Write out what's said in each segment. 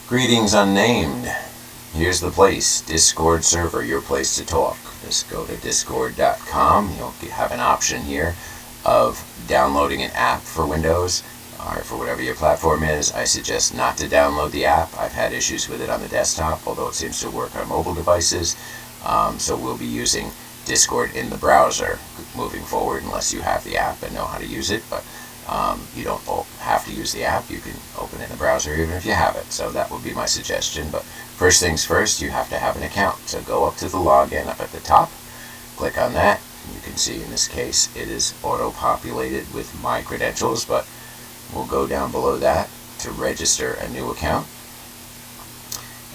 Greetings, Unnamed. Here's the place, Discord server, your place to talk. Just go to discord.com. You'll have an option here of downloading an app for Windows or for whatever your platform is. I suggest not to download the app. I've had issues with it on the desktop, although it seems to work on mobile devices. So we'll be using Discord in the browser moving forward, unless you have the app and know how to use it. But you don't have to use the app. You can open it in the browser even if you have it. So that would be my suggestion. But first things first, you have to have an account. So go up to the login up at the top, click on that. You can see in this case it is auto-populated with my credentials, but we'll go down below that to register a new account.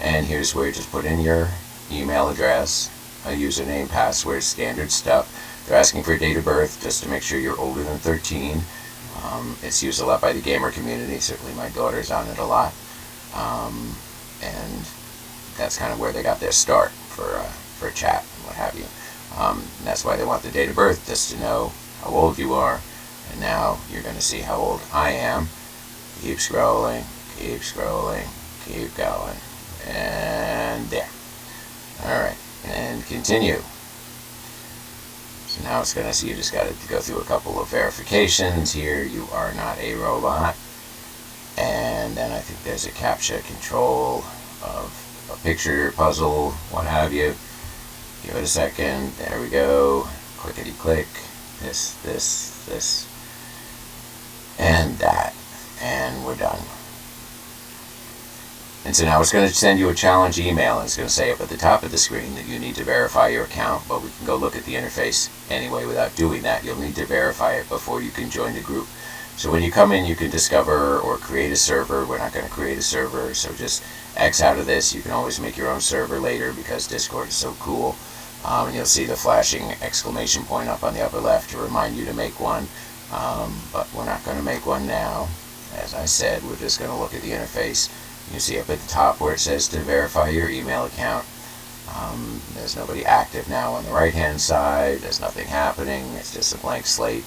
And here's where you just put in your email address, a username, password, standard stuff. They're asking for date of birth just to make sure you're older than 13. It's used a lot by the gamer community. Certainly my daughter's on it a lot. And that's kind of where they got their start for chat and what have you. And that's why they want the date of birth, just to know how old you are. And now you're going to see how old I am. Keep scrolling, keep scrolling, keep going. And there. Alright, and continue. So now it's going to see you just got to go through a couple of verifications here. You are not a robot. And then I think there's a CAPTCHA control of a picture, puzzle, what have you. Give it a second. There we go. Clickety click. This. And that. And we're done. And so now it's going to send you a challenge email, and it's going to say up at the top of the screen that you need to verify your account, but we can go look at the interface anyway without doing that. You'll need to verify it before you can join the group. So when you come in, you can discover or create a server. We're not going to create a server, so just X out of this. You can always make your own server later because Discord is so cool. And you'll see the flashing exclamation point up on the upper left to remind you to make one. But we're not going to make one now. As I said, we're just going to look at the interface. You see up at the top where it says to verify your email account. There's nobody active now on the right hand side. There's nothing happening. It's just a blank slate.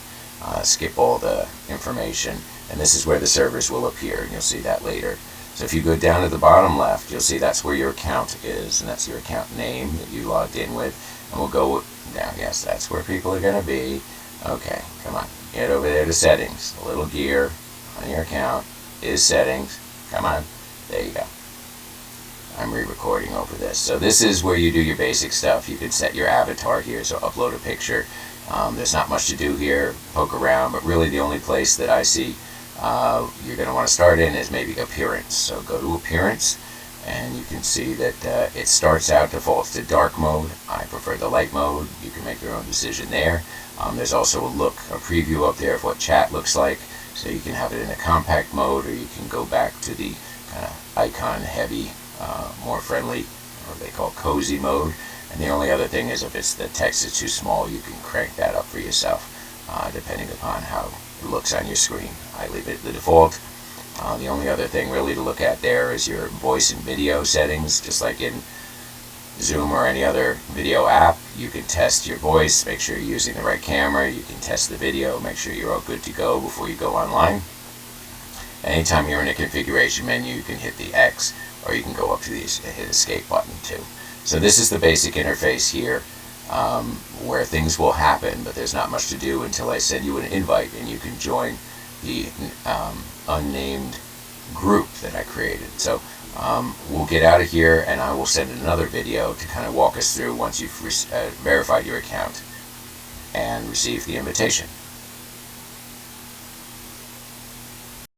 Skip all the information, and this is where the servers will appear, and you'll see that later. So if you go down to the bottom left, you'll see that's where your account is, and that's your account name that you logged in with. And we'll go down. Yes, that's where people are going to be. Okay, come on, get over there to settings. The little gear on your account is settings. Come on. There you go. I'm re-recording over this. So this is where you do your basic stuff. You can set your avatar here, so upload a picture. There's not much to do here. Poke around, but really the only place that I see you're going to want to start in is maybe appearance. So go to appearance, and you can see that it starts out default to dark mode. I prefer the light mode. You can make your own decision there. There's also a preview up there of what chat looks like. So you can have it in a compact mode, or you can go back to the kind of icon heavy, more friendly, or they call cozy mode. And the only other thing is if the text is too small, you can crank that up for yourself, depending upon how it looks on your screen. I leave it at the default. The only other thing really to look at there is your voice and video settings. Just like in Zoom or any other video app, you can test your voice, make sure you're using the right camera. You can test the video, make sure you're all good to go before you go online. Anytime you're in a configuration menu, you can hit the X, or you can go up to the hit escape button too. So this is the basic interface here, where things will happen, but there's not much to do until I send you an invite and you can join the unnamed group that I created. So we'll get out of here, and I will send another video to kind of walk us through once you've verified your account and received the invitation.